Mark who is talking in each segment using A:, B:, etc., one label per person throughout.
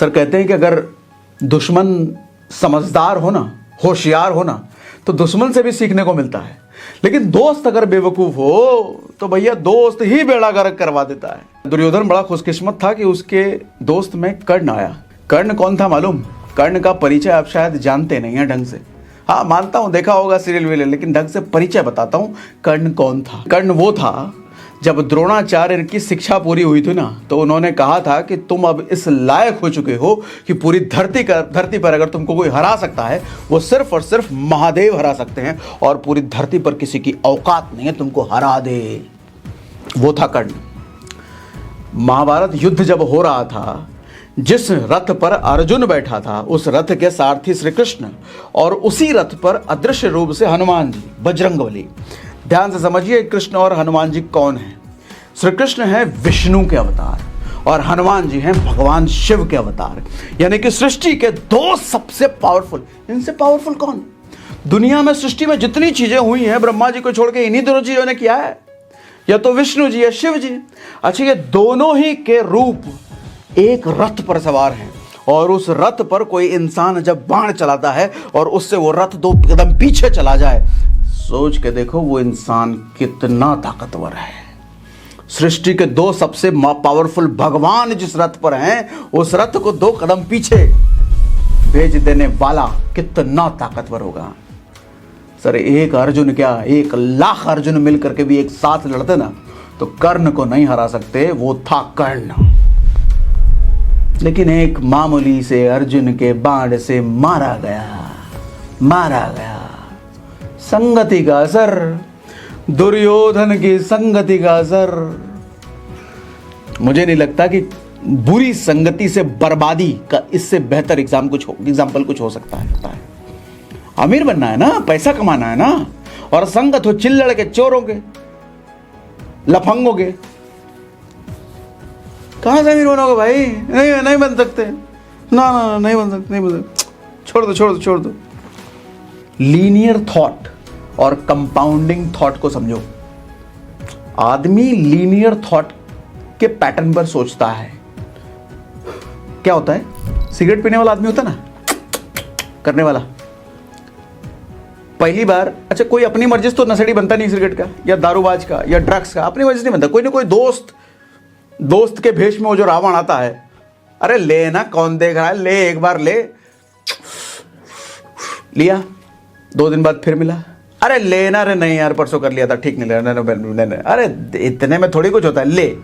A: Sir कहते हैं कि अगर दुश्मन समझदार हो ना, होशियार हो ना, तो दुश्मन से भी सीखने को मिलता है, लेकिन दोस्त अगर बेवकूफ हो तो भैया दोस्त ही बेड़ा गर्क करवा देता है। दुर्योधन बड़ा खुशकिस्मत था कि उसके दोस्त में कर्ण आया। कर्ण कौन था मालूम? कर्ण का परिचय आप शायद जानते नहीं है ढंग से। हाँ मानता हूं देखा होगा सीरियल वीरियल, लेकिन ढंग से परिचय बताता हूं। कर्ण कौन था? कर्ण वो था जब द्रोणाचार्य की शिक्षा पूरी हुई थी ना, तो उन्होंने कहा था कि तुम अब इस लायक हो चुके हो कि पूरी धरती पर अगर तुमको कोई हरा सकता है वो सिर्फ और सिर्फ महादेव हरा सकते हैं, और पूरी धरती पर किसी की औकात नहीं है तुमको हरा दे। वो था कर्ण। महाभारत युद्ध जब हो रहा था, जिस रथ पर अर्जुन बैठा था उस रथ के सारथी श्री कृष्ण, और उसी रथ पर अदृश्य रूप से हनुमान जी, बजरंगबली। ध्यान से समझिए कृष्ण और हनुमान जी कौन हैं। श्री कृष्ण है विष्णु के अवतार और हनुमान जी हैं भगवान शिव के अवतार, यानी कि सृष्टि के दो सबसे पावरफुल। इनसे पावरफुल कौन? दुनिया में सृष्टि में जितनी चीजें हुई हैं ब्रह्मा जी को छोड़ के इन्हीं दोनों चीजों ने किया है, या तो विष्णु जी या शिव जी। अच्छा, ये दोनों ही के रूप एक रथ पर सवार हैं, और उस रथ पर कोई इंसान जब बाण चलाता है और उससे वो रथ 2 कदम पीछे चला जाए, सोच के देखो वो इंसान कितना ताकतवर है। सृष्टि के 2 सबसे पावरफुल भगवान जिस रथ पर हैं, उस रथ को 2 कदम पीछे भेज देने वाला कितना ताकतवर होगा। सर एक अर्जुन क्या, 1 लाख अर्जुन मिलकर के भी एक साथ लड़ते ना, तो कर्ण को नहीं हरा सकते। वो था कर्ण, लेकिन एक मामूली से अर्जुन के बाण से मारा गया। संगति का असर, दुर्योधन की संगति का असर। मुझे नहीं लगता कि बुरी संगति से बर्बादी का इससे बेहतर एग्जाम्पल कुछ हो सकता है। अमीर बनना है ना, पैसा कमाना है ना, और संगत हो चिल्लड़ के, चोरों के, लफंगों के, कहां से अमीर बनोगे भाई? नहीं बन सकते ना, नहीं बन सकते। छोड़ दो। लीनियर थॉट और कंपाउंडिंग थॉट को समझो। आदमी लीनियर थॉट के पैटर्न पर सोचता है। क्या होता है? सिगरेट पीने वाला आदमी होता ना, करने वाला, पहली बार, अच्छा कोई अपनी मर्जी से तो नशेड़ी बनता नहीं सिगरेट का, या दारूबाज का, या ड्रग्स का, अपनी मर्जी से नहीं बनता। कोई ना कोई दोस्त के भेष में वो जो रावण आता है, अरे ले ना, कौन देख रहा है, ले एक बार ले लिया, 2 दिन बाद फिर मिला, अरे लेना, अरे नहीं यार परसों कर लिया था, ठीक नहीं ले, अरे इतने में थोड़ी कुछ होता है, ले।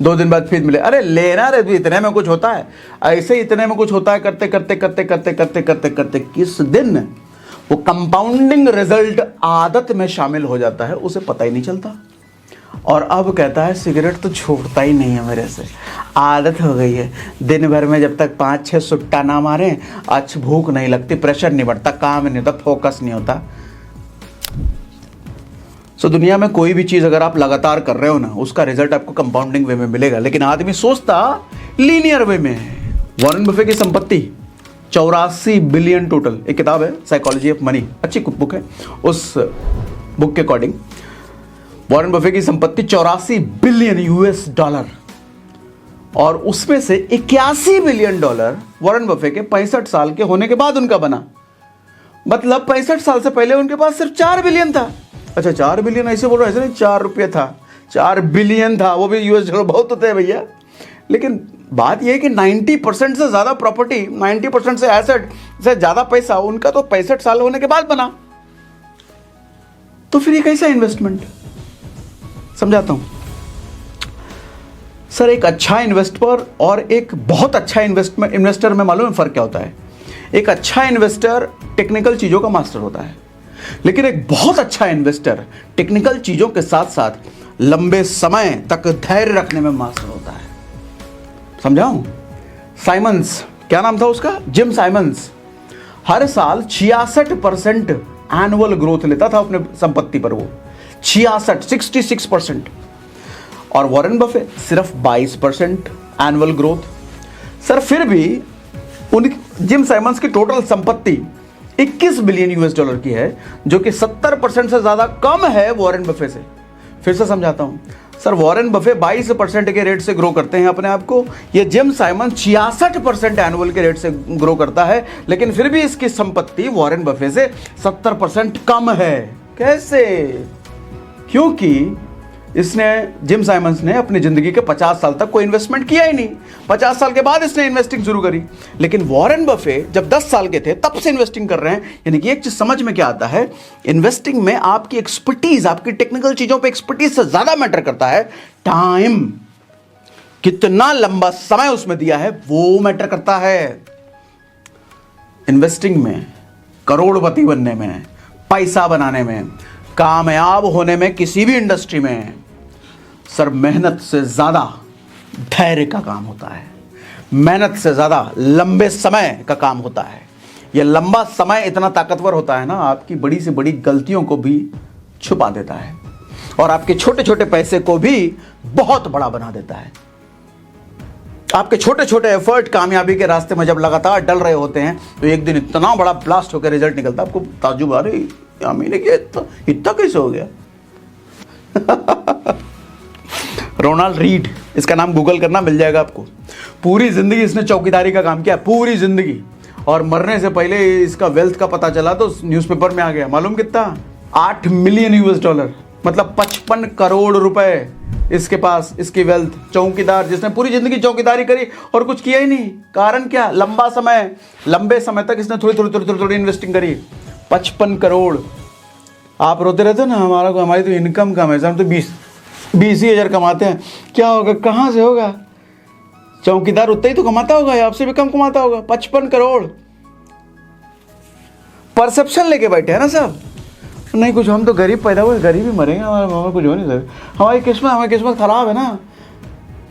A: 2 दिन बाद फिर मिले, अरे लेना, अरे इतने में कुछ होता है। ऐसे इतने में कुछ होता है करते किस दिन वो कंपाउंडिंग रिजल्ट आदत में शामिल हो जाता है, उसे पता ही नहीं चलता। और अब कहता है सिगरेट तो छोड़ता ही नहीं है मेरे से, आदत हो गई है। दिन भर में जब तक 5-6 सुट्टा ना मारे, आज भूख नहीं लगती, प्रेशर नहीं बढ़ता, काम नहीं होता, फोकस नहीं होता। सो दुनिया में कोई भी चीज अगर आप लगातार कर रहे हो ना, उसका रिजल्ट आपको कंपाउंडिंग वे में मिलेगा, लेकिन आदमी सोचता लीनियर वे में है। वॉरेन बफे की संपत्ति 84 बिलियन टोटल। एक किताब है साइकोलॉजी ऑफ मनी, अच्छी कुक है। उस बुक के अकॉर्डिंग वॉरेन बफे की संपत्ति 84 बिलियन US डॉलर, और उसमें से 81 बिलियन डॉलर वॉरेन बफे के 65 साल के होने के बाद उनका बना। मतलब 65 साल से पहले उनके पास सिर्फ 4 बिलियन था। अच्छा 4 बिलियन ऐसे बोल रहे, ऐसे नहीं, 4 रुपये था, 4 बिलियन था, वो भी US डॉलर बहुत होते हैं भैया। लेकिन बात यह है कि 90% से ज्यादा प्रॉपर्टी, 90% से एसेट से ज्यादा पैसा उनका तो 65 साल होने के बाद बना। तो फिर ये कैसा इन्वेस्टमेंट? समझाता हूं सर। एक अच्छा इन्वेस्टर और एक बहुत अच्छा इन्वेस्टर में मालूम है फर्क क्या होता है? एक अच्छा इन्वेस्टर टेक्निकल चीजों का मास्टर होता है, लेकिन एक बहुत अच्छा इन्वेस्टर टेक्निकल चीजों के साथ साथ लंबे समय तक धैर्य रखने में मास्टर होता है। समझाऊं? साइमंस, क्या नाम था उसका? जिम साइमंस हर साल 66% एनुअल ग्रोथ लेता था अपने संपत्ति पर, वो 66% और वॉरेन बफे सिर्फ 22% एनुअल ग्रोथ। सर फिर भी जिम साइमंस की टोटल संपत्ति 21 बिलियन US डॉलर की है, जो कि 70% से ज्यादा कम है वॉरेन बफे से। फिर से समझाता हूं, सर वॉरेन बफे 22% के रेट से ग्रो करते हैं अपने आप को, ये जिम साइमन 66% एनुअल के रेट से ग्रो करता है, लेकिन फिर भी इसकी संपत्ति वॉरेन बफे से 70% कम है। कैसे? क्योंकि इसने, जिम साइमंस ने अपनी जिंदगी के 50 साल तक कोई इन्वेस्टमेंट किया ही नहीं। 50 साल के बाद इसने इन्वेस्टिंग शुरू करी। लेकिन वॉरेन बफे जब 10 साल के थे तब से इन्वेस्टिंग कर रहे हैं। यानी कि एक चीज समझ में क्या आता है, इन्वेस्टिंग में आपकी एक्सपर्टीज, आपकी टेक्निकल चीजों पे एक्सपर्टीज से ज्यादा मैटर करता है टाइम, कितना लंबा समय उसमें दिया है वो मैटर करता है। इन्वेस्टिंग में, करोड़पति बनने में, पैसा बनाने में, कामयाब होने में, किसी भी इंडस्ट्री में सर मेहनत से ज्यादा धैर्य का काम होता है, मेहनत से ज्यादा लंबे समय का काम होता है। यह लंबा समय इतना ताकतवर होता है ना, आपकी बड़ी से बड़ी गलतियों को भी छुपा देता है और आपके छोटे छोटे पैसे को भी बहुत बड़ा बना देता है। आपके छोटे छोटे एफर्ट कामयाबी के रास्ते में जब लगातार डल रहे होते हैं तो एक दिन इतना बड़ा ब्लास्ट होकर रिजल्ट निकलता है, आपको ताज्जुब, अरे मैंने किया इतना कैसे हो गया। रोनाल्ड रीड, इसका नाम गूगल करना मिल जाएगा आपको। पूरी जिंदगी इसने चौकीदारी का काम किया, पूरी जिंदगी, और मरने से पहले इसका वेल्थ का पता चला तो न्यूज़पेपर में आ गया। मालूम कितना? 8 मिलियन US$, मतलब 55 करोड़ रुपए इसके पास, इसकी वेल्थ। चौकीदार, जिसने पूरी जिंदगी चौकीदारी करी और कुछ किया ही नहीं। कारण क्या? लंबा समय, लंबे समय तक इसने थोड़ी इन्वेस्टिंग करी। 55 करोड़। आप रोते रहते हो ना, हमारी तो इनकम कम है सर, हम तो 20 ही हज़ार कमाते हैं। क्या होगा, कहाँ से होगा? चौकीदार उतना ही तो कमाता होगा या आपसे भी कम कमाता होगा। 55 करोड़ परसेप्शन लेके बैठे हैं ना सब। नहीं कुछ, हम तो गरीब पैदा हुए, गरीब ही मरेंगे, हमारा कुछ हो नहीं सर, हमारी किस्मत खराब है ना।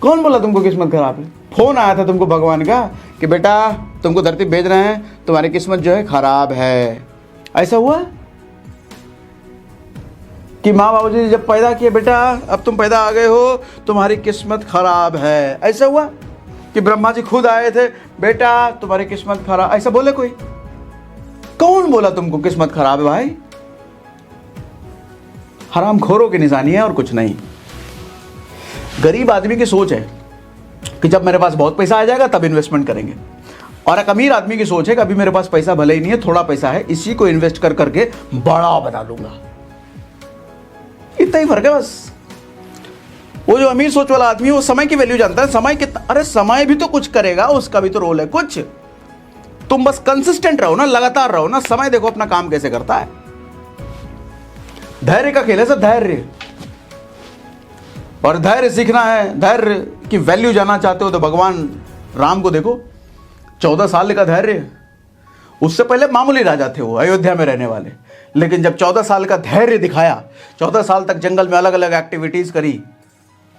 A: कौन बोला तुमको किस्मत खराब है? फोन आया था तुमको भगवान का कि बेटा तुमको धरती भेज रहे हैं, तुम्हारी किस्मत जो है खराब है। ऐसा हुआ कि माँ बाबूजी जब पैदा किए, बेटा अब तुम पैदा आ गए हो, तुम्हारी किस्मत खराब है? ऐसा हुआ कि ब्रह्मा जी खुद आए थे, बेटा तुम्हारी किस्मत खराब? ऐसा बोले कोई? कौन बोला तुमको किस्मत खराब है भाई? हरामखोरों की निशानी है और कुछ नहीं। गरीब आदमी की सोच है कि जब मेरे पास बहुत पैसा आ जाएगा तब इन्वेस्टमेंट करेंगे, और एक अमीर आदमी की सोच है कि अभी मेरे पास पैसा भले ही नहीं है, थोड़ा पैसा है, इसी को इन्वेस्ट कर करके बड़ा बना लूंगा। इतना ही फर्क है बस। वो जो अमीर सोच वाला आदमी है वो समय की वैल्यू जानता है। समय कितना, अरे समय भी तो कुछ करेगा, उसका भी तो रोल है कुछ। तुम बस कंसिस्टेंट रहो ना, लगातार रहो ना। समय देखो अपना काम कैसे करता है। धैर्य का खेल है सर, धैर्य। और धैर्य सीखना है, धैर्य की वैल्यू जानना चाहते हो तो भगवान राम को देखो। 14 साल का धैर्य। उससे पहले मामूली राजा थे वो, अयोध्या में रहने वाले, लेकिन जब 14 साल का धैर्य दिखाया, 14 साल तक जंगल में अलग अलग एक्टिविटीज करी,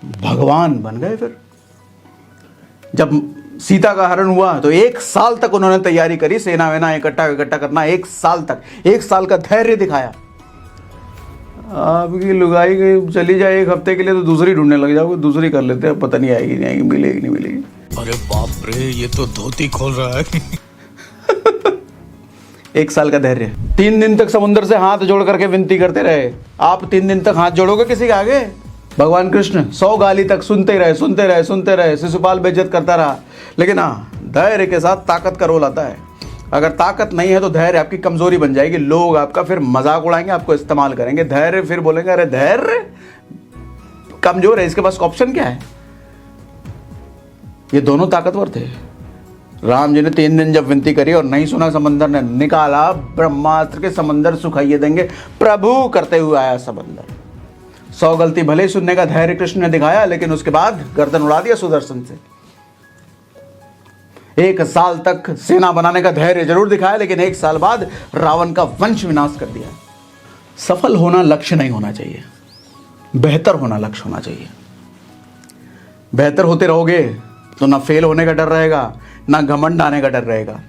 A: भगवान बन गए। फिर जब सीता का हरण हुआ तो 1 साल तक उन्होंने तैयारी करी, सेना वेना इकट्ठा करना, 1 साल तक, 1 साल का धैर्य दिखाया। आपकी लुगाई चली जाए 1 हफ्ते के लिए तो दूसरी ढूंढने लग जाओगे, दूसरी कर लेते हैं, पता नहीं आएगी नहीं आएगी, मिलेगी नहीं मिलेगी।
B: अरे बाप रे, ये तो धोती खोल रहा है।
A: 1 साल का धैर्य। 3 दिन तक समुद्र से हाथ जोड़ करके विनती करते रहे। आप 3 दिन तक हाथ जोड़ोगे किसी के आगे? भगवान कृष्ण 100 गाली तक सुनते रहे, शिशुपाल बेइज्जत करता रहा। लेकिन हाँ, धैर्य के साथ ताकत का रोल आता है। अगर ताकत नहीं है तो धैर्य आपकी कमजोरी बन जाएगी। लोग आपका फिर मजाक उड़ाएंगे, आपको इस्तेमाल करेंगे। धैर्य फिर बोलेंगे अरे धैर्य कमजोर है, इसके पास ऑप्शन क्या है? ये दोनों ताकतवर थे। राम जी ने 3 दिन जब विनती करी और नहीं सुना, समंदर ने निकाला, ब्रह्मास्त्र के समंदर सुखाइए देंगे प्रभु करते हुए आया समंदर। 100 गलती भले ही सुनने का धैर्य कृष्ण ने दिखाया, लेकिन उसके बाद गर्दन उड़ा दिया सुदर्शन से। 1 साल तक सेना बनाने का धैर्य जरूर दिखाया, लेकिन 1 साल बाद रावण का वंश विनाश कर दिया। सफल होना लक्ष्य नहीं होना चाहिए, बेहतर होना लक्ष्य होना चाहिए। बेहतर होते रहोगे तो ना फेल होने का डर रहेगा, ना घमंड आने का डर रहेगा।